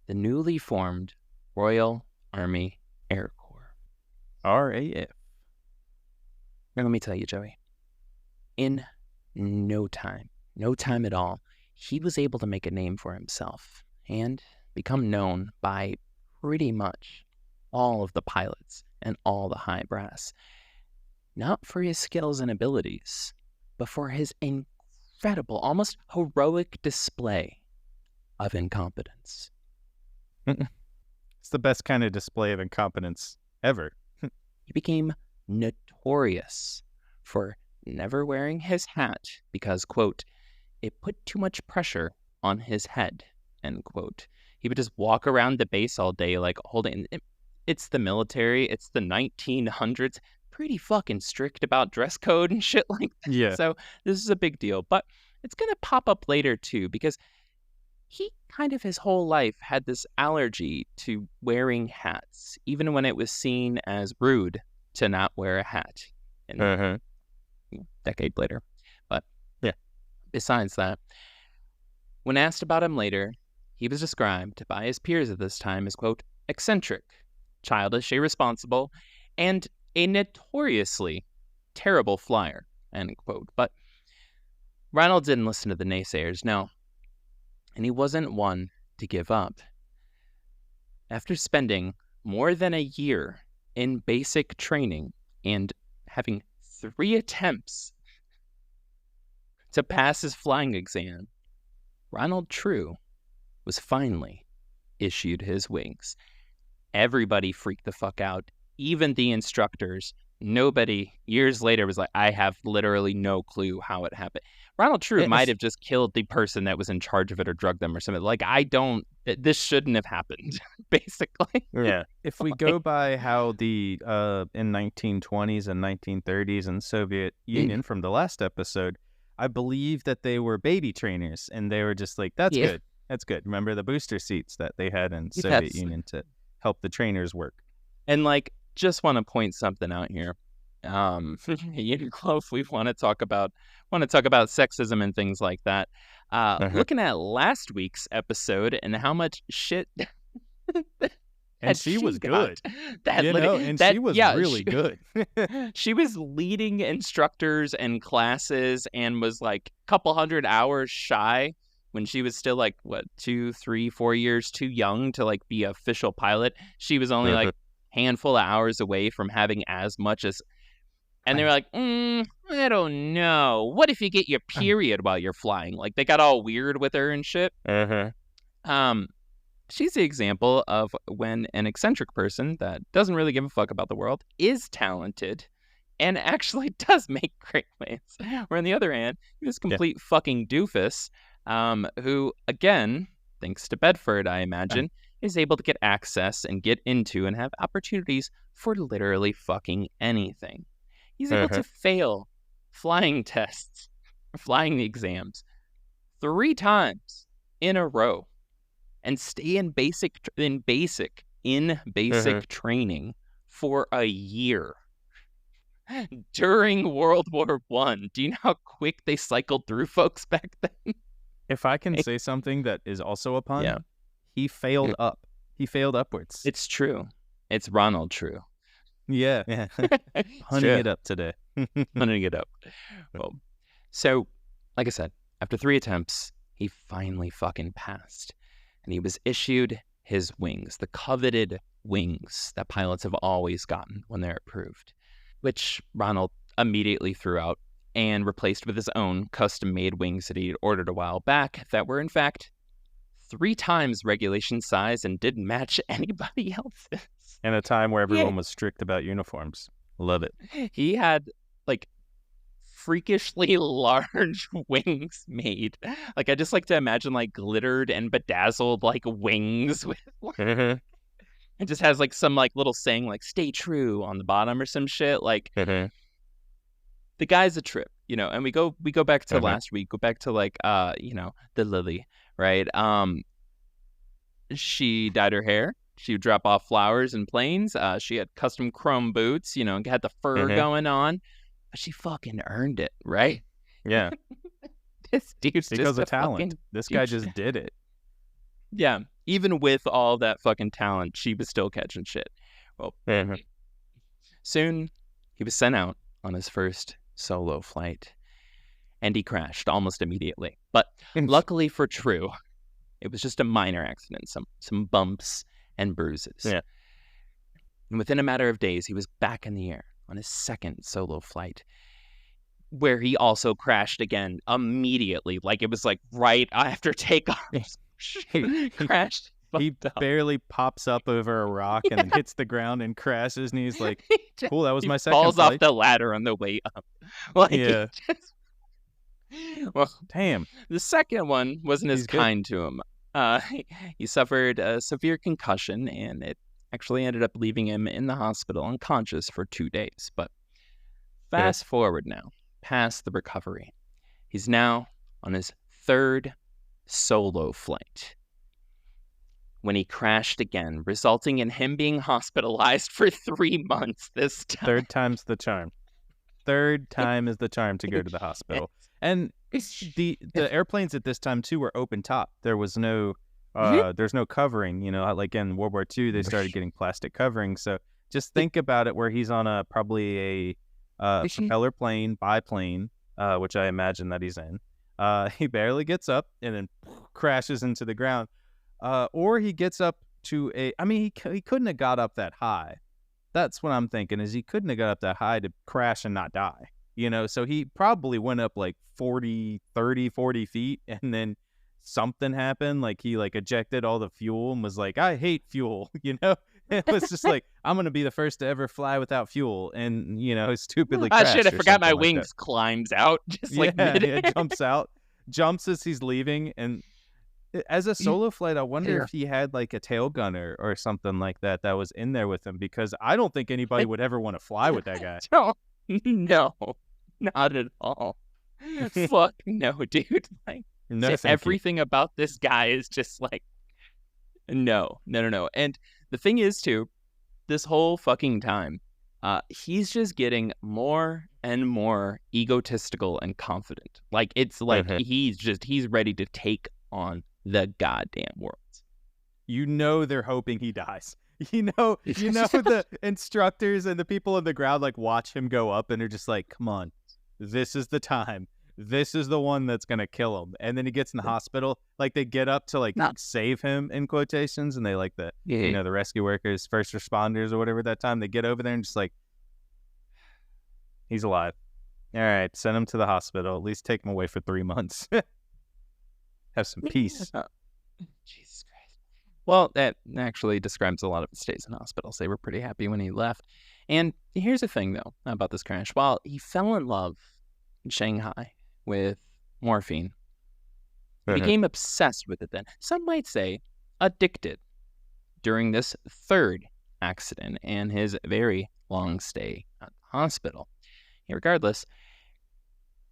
the newly formed Royal Army Air Corps. RAF. Now, let me tell you, Joey, in no time at all, he was able to make a name for himself and become known by pretty much all of the pilots and all the high brass. Not for his skills and abilities, but for his incredible, almost heroic display of incompetence. It's the best kind of display of incompetence ever. He became notorious for never wearing his hat because, quote, it put too much pressure on his head, end quote. He would just walk around the base all day, like holding it. It's the military, it's the 1900s, pretty fucking strict about dress code and shit like that. Yeah. So this is a big deal, but it's going to pop up later too, because he kind of his whole life had this allergy to wearing hats, even when it was seen as rude to not wear a hat. And a decade later. But yeah, besides that, when asked about him later, he was described by his peers at this time as, quote, eccentric, childish, irresponsible, and a notoriously terrible flyer, end quote. But Ronald didn't listen to the naysayers, no. And he wasn't one to give up. After spending more than a year in basic training and having 3 attempts to pass his flying exam, Ronald True was finally issued his wings. Everybody freaked the fuck out, even the instructors. Nobody, years later, was like, I have literally no clue how it happened. Ronald True might have just killed the person that was in charge of it or drugged them or something. Like, this shouldn't have happened, basically. Yeah. If we go by how the in 1920s and 1930s in Soviet Union from the last episode, I believe that they were baby trainers, and they were just like, that's good. That's good. Remember the booster seats that they had in Soviet Union to help the trainers work. And like, just want to point something out here. You know, if we want to talk about sexism and things like that. Looking at last week's episode and how much shit And she was good. She was really good. She was leading instructors and classes and was like a couple hundred hours shy when she was still like, 2, 3, 4 years too young to like be an official pilot. She was only like handful of hours away from having as much as. And they were like, I don't know. What if you get your period while you're flying? Like they got all weird with her and shit. She's the example of when an eccentric person that doesn't really give a fuck about the world is talented and actually does make great waves. Where on the other hand, this complete fucking doofus who, again, thanks to Bedford, I imagine, is able to get access and get into and have opportunities for literally fucking anything. He's able to fail flying tests, flying exams 3 times in a row. And stay in basic training for a year during World War I. Do you know how quick they cycled through folks back then? If I can say something that is also a pun, he failed up. He failed upwards. It's true. It's Ronald True. Yeah. Punning it up today. Punning it up. Well, so, like I said, after 3 attempts, he finally fucking passed. And he was issued his wings, the coveted wings that pilots have always gotten when they're approved, which Ronald immediately threw out and replaced with his own custom-made wings that he had ordered a while back that were, in fact, 3 times regulation size and didn't match anybody else's. In a time where everyone was strict about uniforms. Love it. He had, like, freakishly large wings made. Like, I just like to imagine, like, glittered and bedazzled, like, wings with it just has, like, some, like, little saying, like, stay true on the bottom or some shit. Like, the guy's a trip, you know, and we go back to last week, go back to, like, you know, the Lily, right? She dyed her hair. She would drop off flowers and planes. She had custom chrome boots, you know, had the fur going on. But she fucking earned it, right? Yeah. This dude's because just of talent. This guy just did it. Yeah. Even with all that fucking talent, she was still catching shit. Well, soon he was sent out on his first solo flight. And he crashed almost immediately. But luckily for Trew, it was just a minor accident. Some bumps and bruises. Yeah. And within a matter of days, he was back in the air on his second solo flight, where he also crashed again immediately. Like, it was like right after takeoff. Crashed. He barely pops up over a rock and then hits the ground and crashes, and he's like, cool, that was my second falls flight. off the ladder on the way up. Like, well, damn. The second one wasn't as kind to him. He suffered a severe concussion, and it actually ended up leaving him in the hospital unconscious for 2 days. But fast forward now, past the recovery. He's now on his 3rd solo flight when he crashed again, resulting in him being hospitalized for 3 months this time. 3rd time's the charm. 3rd time is the charm to go to the hospital. And the airplanes at this time, too, were open top. There was no... there's no covering, you know, like in World War II, they started getting plastic covering. So just think about it where he's on probably a propeller plane, biplane, which I imagine that he's in. He barely gets up and then crashes into the ground. Or he gets up to he couldn't have got up that high. That's what I'm thinking, is he couldn't have got up that high to crash and not die, you know? So he probably went up like 40 feet, and then something happened, like he like ejected all the fuel and was like, I hate fuel, you know. It was just like, I'm gonna be the first to ever fly without fuel, and you know, stupidly I should have crashed forgot my like wings. Climbs out just like jumps as he's leaving. And as a solo flight, I wonder if he had like a tail gunner or something like that was in there with him, because I don't think anybody would ever want to fly with that guy. No, not at all. Fuck no, dude. Like, no, everything about this guy is just like, no. And the thing is, too, this whole fucking time, he's just getting more and more egotistical and confident. Like, it's like he's ready to take on the goddamn world. You know they're hoping he dies. You know the instructors and the people on the ground like watch him go up and they're just like, come on, this is the time. This is the one that's gonna kill him. And then he gets in the hospital. Like, they get up to save him in quotations, and they like the the rescue workers, first responders or whatever that time, they get over there and just like, he's alive. All right, send him to the hospital. At least take him away for 3 months. Have some peace. Jesus Christ. Well, that actually describes a lot of his stays in hospitals. They were pretty happy when he left. And here's the thing, though, about this crash. While he fell in love in Shanghai with morphine, he became obsessed with it then. Some might say addicted during this third accident and his very long stay at the hospital. Regardless,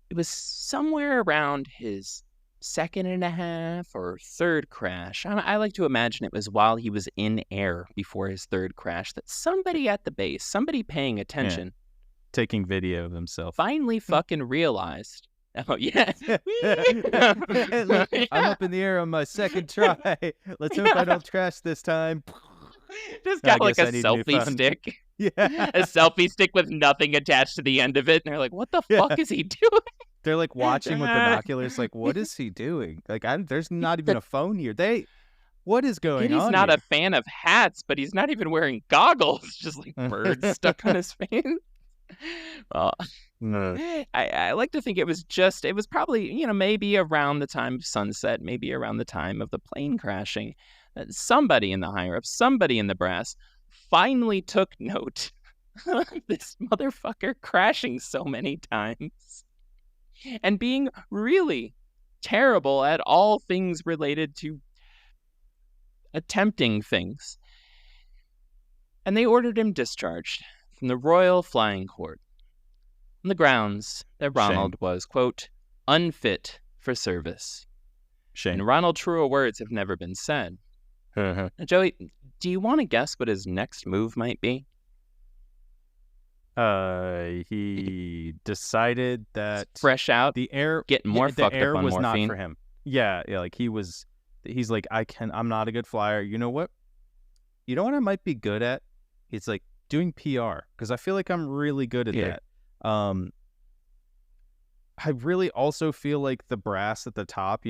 it was somewhere around his second and a half or third crash. I like to imagine it was while he was in air before his third crash that somebody at the base, somebody paying attention, taking video of himself, finally fucking realized. Oh, yeah. Look, I'm up in the air on my second try. Let's hope I don't crash this time. Just got like a selfie stick. Yeah. A selfie stick with nothing attached to the end of it. And they're like, what the fuck is he doing? They're like watching with binoculars, like, what is he doing? Like, there's not even a phone here. What is going on? He's not a fan of hats, but he's not even wearing goggles. Just like birds stuck on his face. Well, I like to think it was probably, maybe around the time of sunset, maybe around the time of the plane crashing, that somebody in the higher-ups, somebody in the brass finally took note of this motherfucker crashing so many times and being really terrible at all things related to attempting things. And they ordered him discharged from the Royal Flying Court on the grounds that Ronald was, quote, unfit for service. Shame. And Ronald True words have never been said. Now, Joey, do you want to guess what his next move might be? He decided that fresh out, the air, getting more fucked up on was morphine. Not for him. Yeah, like he's like, I'm not a good flyer. You know what? You know what I might be good at? It's like doing PR, because I feel like I'm really good at that. I really also feel like the brass at the top,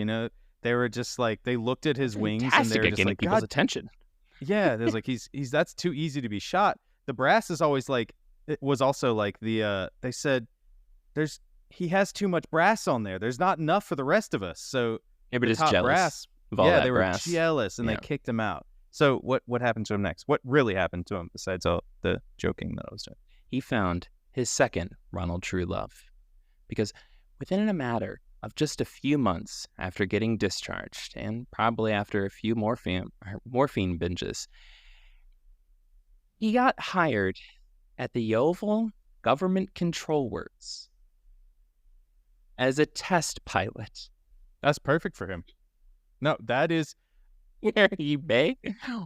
they were just like, they looked at his wings and they were just like, people's attention. Yeah, there's like he's that's too easy to be shot. The brass is always like, it was also like they said he has too much brass on there. There's not enough for the rest of us. So they were just jealous brass of all that they brass. Were jealous and they kicked him out. So what happened to him next? What really happened to him besides all the joking that I was doing? He found his second Ronald True love, because within a matter of just a few months after getting discharged, and probably after a few morphine binges, he got hired at the Yeovil Government Control Works as a test pilot. That's perfect for him. No, that is... Where he may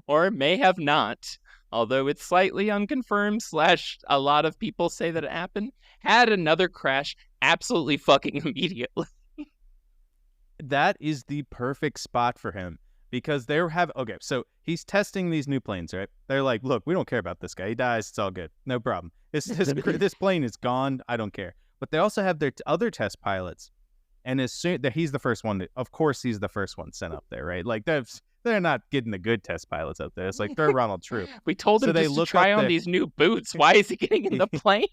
or may have not, although it's slightly unconfirmed / a lot of people say that it happened, had another crash absolutely fucking immediately. That is the perfect spot for him, because so he's testing these new planes, right? They're like, look, we don't care about this guy. He dies, it's all good. No problem. This plane is gone. I don't care. But they also have their other test pilots. And as soon that he's the first one, of course he's the first one sent up there, right? Like they're not getting the good test pilots up there. It's like they're Ronald True. We told him to try on these new boots. Why is he getting in the plane?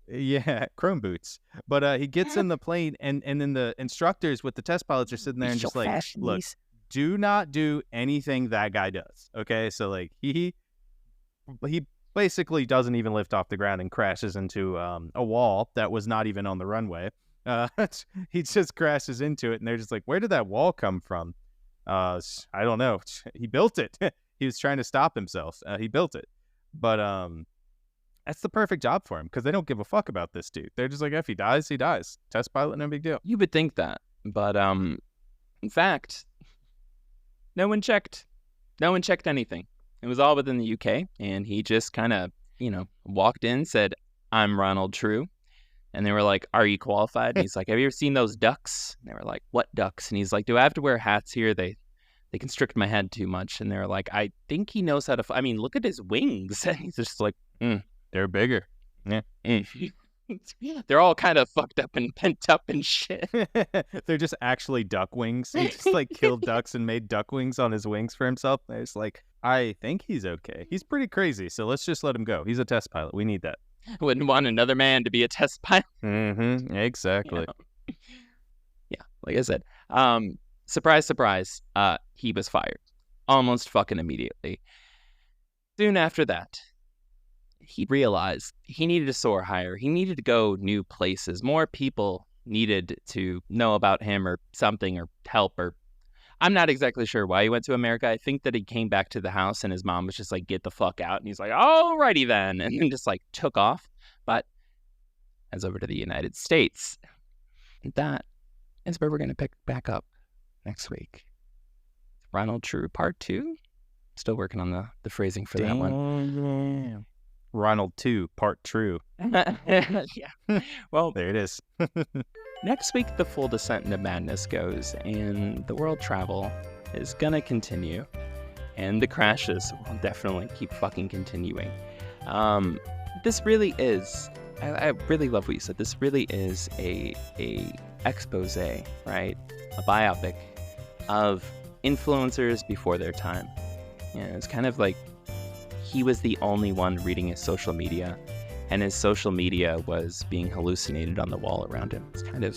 Yeah, chrome boots. But he gets in the plane, and then the instructors with the test pilots are sitting there and just like, look, do not do anything that guy does. Okay, so like he basically doesn't even lift off the ground and crashes into a wall that was not even on the runway. He just crashes into it, and they're just like, where did that wall come from? I don't know. He built it. He was trying to stop himself. He built it. But that's the perfect job for him, because they don't give a fuck about this dude. They're just like, if he dies, he dies. Test pilot, no big deal. You would think that. But in fact, no one checked anything. It was all within the UK, and he just kind of, walked in, said, "I'm Ronald True." And they were like, "Are you qualified?" And he's like, "Have you ever seen those ducks?" And they were like, "What ducks?" And he's like, "Do I have to wear hats here? They constrict my head too much." And they're like, "I think he knows how to, look at his wings." And he's just like, They're bigger. Yeah. They're all kind of fucked up and pent up and shit. They're just actually duck wings. He just like killed ducks and made duck wings on his wings for himself. And it's like, I think he's okay. He's pretty crazy, so let's just let him go. He's a test pilot. We need that. Wouldn't want another man to be a test pilot. Mm-hmm. Exactly. Yeah, like I said, surprise, surprise, he was fired almost fucking immediately. Soon after that, he realized he needed to soar higher. He needed to go new places. More people needed to know about him or something or help, or I'm not exactly sure why he went to America. I think that he came back to the house and his mom was just like, "Get the fuck out." And he's like, "Alrighty then." And then just like took off. But as over to the United States, that is where we're going to pick back up next week. Ronald True Part 2. Still working on the phrasing for that one. Damn. Ronald 2, Part True. Yeah. Well, there it is. Next week, the full descent into madness goes, and the world travel is going to continue, and the crashes will definitely keep fucking continuing. This really is, I really love what you said, this really is a expose, right? A biopic of influencers before their time. It's kind of like he was the only one reading his social media, and his social media was being hallucinated on the wall around him. It's kind of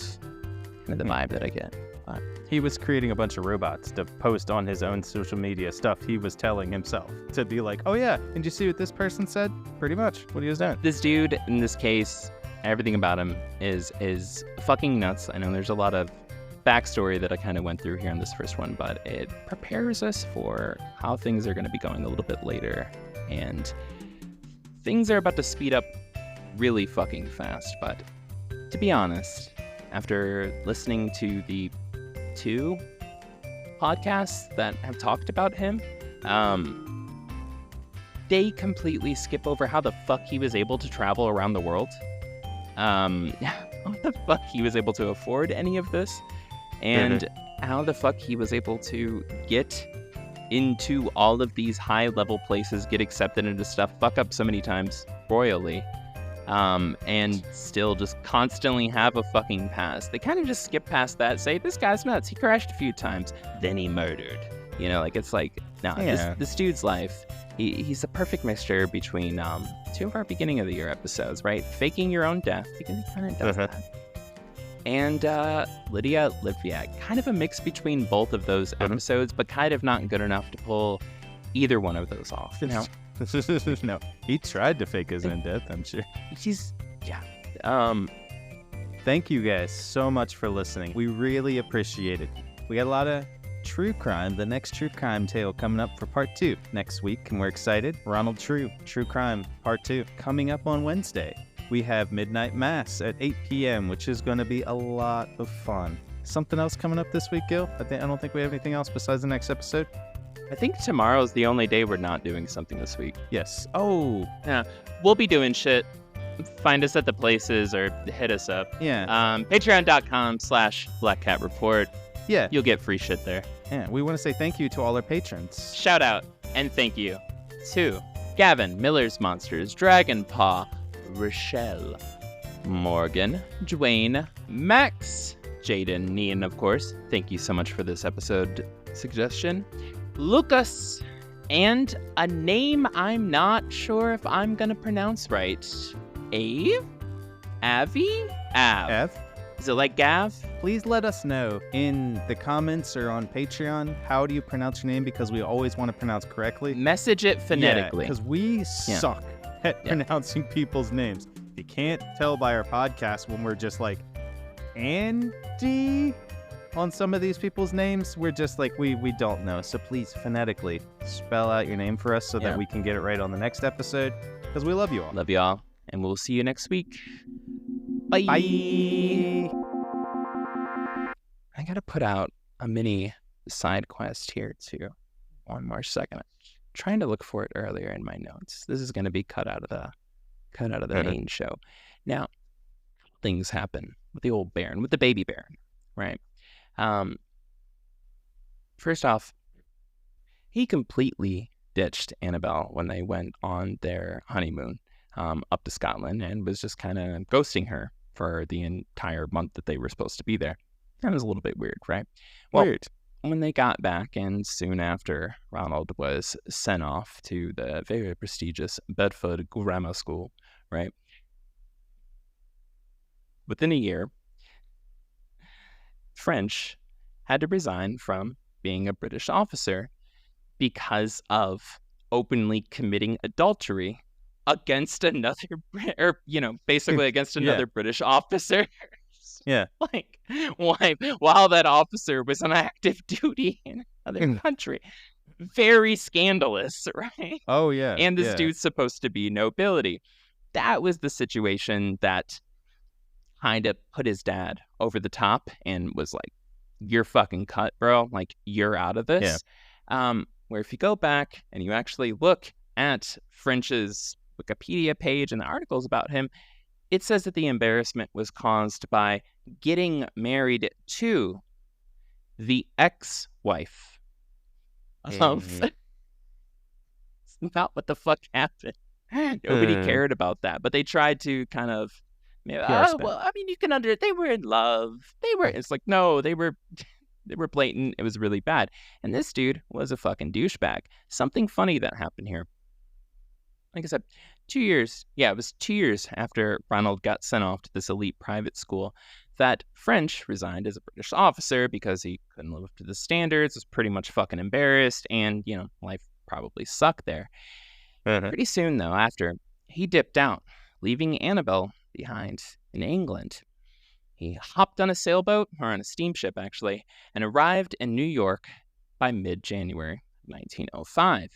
the vibe that I get. But he was creating a bunch of robots to post on his own social media stuff he was telling himself. To be like, "Oh yeah, did you see what this person said?" Pretty much what he was doing. This dude, in this case, everything about him is fucking nuts. I know there's a lot of backstory that I kind of went through here on this first one, but it prepares us for how things are going to be going a little bit later. And things are about to speed up really fucking fast. But to be honest, after listening to the 2 podcasts that have talked about him, they completely skip over how the fuck he was able to travel around the world. How the fuck he was able to afford any of this, and how the fuck he was able to get into all of these high-level places, get accepted into stuff, fuck up so many times royally, and still just constantly have a fucking past. They kind of just skip past that, say, "This guy's nuts, he crashed a few times, then he murdered." It's like, no, this dude's life, he's a perfect mixture between 2 of our beginning of the year episodes, right? Faking your own death, because he kind of does that. And Lydia Livyak, kind of a mix between both of those episodes, but kind of not good enough to pull either one of those off. No, he tried to fake his own death, I'm sure. Thank you guys so much for listening. We really appreciate it. We got a lot of true crime, the next true crime tale coming up for part 2 next week, and we're excited. Ronald True, True Crime Part 2, coming up on Wednesday. We have Midnight Mass at 8 p.m., which is going to be a lot of fun. Something else coming up this week, Gil? I don't think we have anything else besides the next episode. I think tomorrow's the only day we're not doing something this week. Yes. Oh. Yeah. We'll be doing shit. Find us at the places or hit us up. Yeah. Patreon.com/BlackCatReport. Yeah. You'll get free shit there. Yeah. We want to say thank you to all our patrons. Shout out and thank you to Gavin, Miller's Monsters, Dragon Paw, Rochelle, Morgan, Dwayne, Max, Jaden, Nian, of course. Thank you so much for this episode suggestion. Lucas, and a name I'm not sure if I'm gonna pronounce right. Av? Is it like Gav? Please let us know in the comments or on Patreon, how do you pronounce your name? Because we always want to pronounce correctly. Message it phonetically. Because we suck at pronouncing people's names. You can't tell by our podcast when we're just like, Andy? On some of these people's names, we're just like, we don't know. So please, phonetically, spell out your name for us so that we can get it right on the next episode. Because we love you all. Love you all. And we'll see you next week. Bye. Bye. I gotta put out a mini side quest here, too. One more second. trying to look for it earlier in my notes. This is going to be cut out of the main show. Now, things happen with the old Baron, with the baby Baron, right? First off, he completely ditched Annabelle when they went on their honeymoon up to Scotland and was just kind of ghosting her for the entire month that they were supposed to be there. That was a little bit weird, right? Well, Weird. when they got back, and soon after, Ronald was sent off to the very prestigious Bedford Grammar School, right? Within a year, French had to resign from being a British officer because of openly committing adultery against another, or, basically against another British officer. Yeah. Like, while that officer was on active duty in another country. Very scandalous, right? Oh, yeah. And this dude's supposed to be nobility. That was the situation that kind of put his dad over the top and was like, you're fucking cut, bro. Like, you're out of this. Yeah. Where if you go back and you actually look at French's Wikipedia page and the articles about him, it says that the embarrassment was caused by getting married to the ex-wife of... It's not what the fuck happened. Nobody cared about that, but they tried to kind of... well, I mean, you can they were in love. It's like, no, they were blatant. It was really bad. And this dude was a fucking douchebag. Something funny that happened here. Like I said, 2 years. Yeah, it was 2 years after Ronald got sent off to this elite private school that French resigned as a British officer because he couldn't live up to the standards, was pretty much fucking embarrassed, and, life probably sucked there. Pretty soon, though, after, he dipped out, leaving Annabelle behind in England. He hopped on a sailboat, or on a steamship, actually, and arrived in New York by mid-January 1905.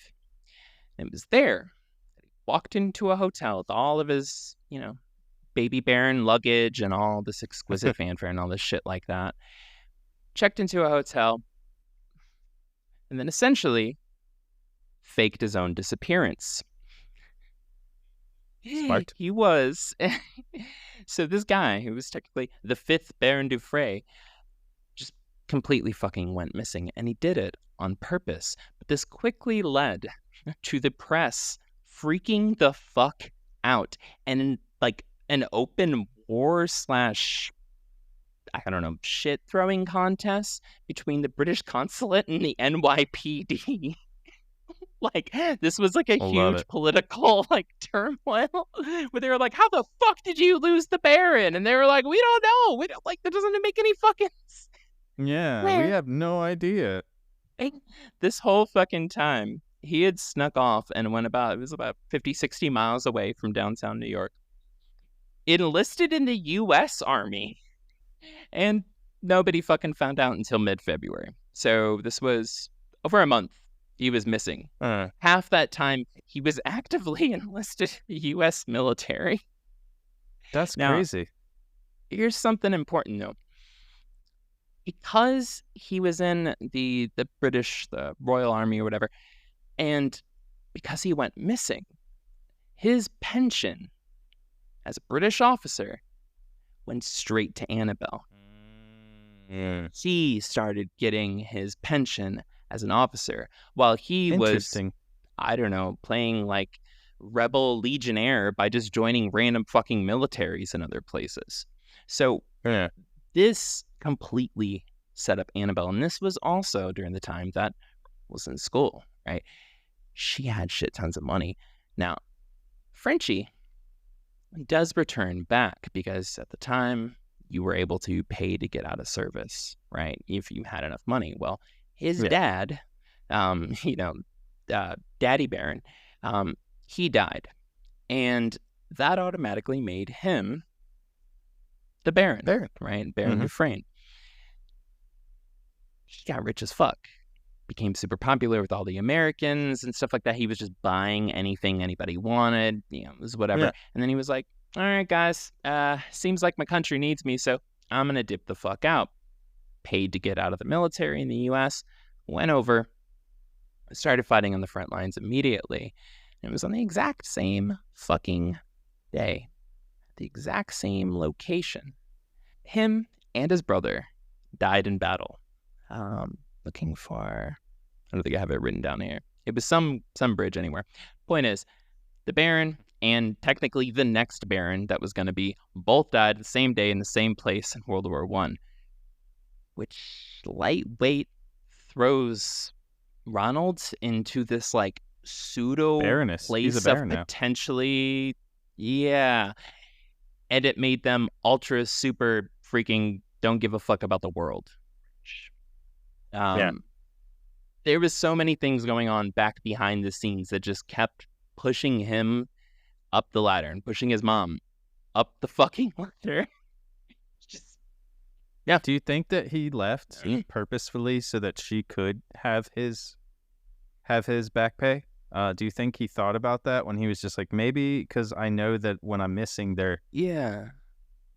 And it was there that he walked into a hotel with all of his, baby Baron luggage and all this exquisite fanfare and all this shit like that. Checked into a hotel, and then essentially faked his own disappearance. Smart. He was. So this guy, who was technically the 5th Baron du Frey, just completely fucking went missing, and he did it on purpose. But this quickly led to the press freaking the fuck out, and like an open war / I don't know, shit throwing contest between the British consulate and the NYPD. Like, this was like a huge political, turmoil where they were like, how the fuck did you lose the Baron? And they were like, we don't know. That doesn't make any fucking sense. Yeah, we have no idea. This whole fucking time, he had snuck off and it was about 50, 60 miles away from downtown New York. Enlisted in the U.S. Army. And nobody fucking found out until mid-February. So this was over a month. He was missing. Half that time, he was actively enlisted in the U.S. military. That's crazy. Here's something important, though. Because he was in the Royal Army or whatever, and because he went missing, his pension as a British officer went straight to Annabelle. He started getting his pension as an officer while he was, I don't know, playing like rebel legionnaire by just joining random fucking militaries in other places. So this completely set up Annabelle. And this was also during the time that was in school, right? She had shit tons of money. Now, Frenchie does return back because at the time you were able to pay to get out of service, right? If you had enough money. Well, his dad, Daddy Baron, he died. And that automatically made him the Baron, right? Baron Dufresne. He got rich as fuck. Became super popular with all the Americans and stuff like that. He was just buying anything anybody wanted, it was whatever. Yeah. And then he was like, all right, guys, seems like my country needs me, so I'm going to dip the fuck out. Paid to get out of the military in the U.S., went over, started fighting on the front lines immediately. And it was on the exact same fucking day, the exact same location. Him and his brother died in battle. Looking for, I don't think I have it written down here. It was some bridge anywhere. Point is, the Baron and technically the next Baron that was going to be both died the same day in the same place in World War I, which lightweight throws Ronald into this like pseudo Baroness. He's a place baron of now. potentially, yeah, and it made them ultra super freaking don't give a fuck about the world. Yeah. There was so many things going on back behind the scenes that just kept pushing him up the ladder and pushing his mom up the fucking ladder. Just Do you think that he left purposefully so that she could have his back pay? Do you think he thought about that when he was just like, maybe because I know that when I'm missing, they're yeah.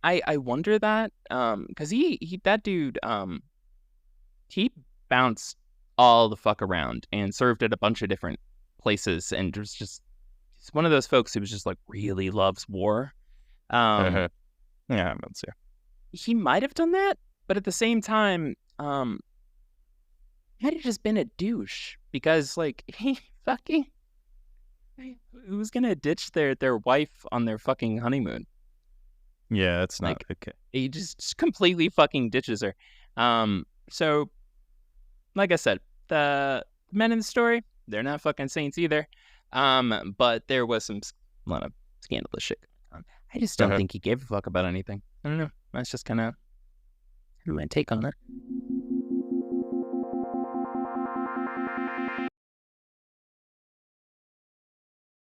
I wonder that because he that dude he bounced all the fuck around and served at a bunch of different places and was just he's one of those folks who was just like really loves war. yeah, I'm not sure. He might have done that, but at the same time, might have just been a douche because like he fucking who's gonna ditch their wife on their fucking honeymoon? Yeah, it's not Like, okay. He just completely fucking ditches her. So like I said, the men in the story, they're not fucking saints either. But there was a lot of scandalous shit going on. I just don't think he gave a fuck about anything. I don't know. That's just kind of my take on it.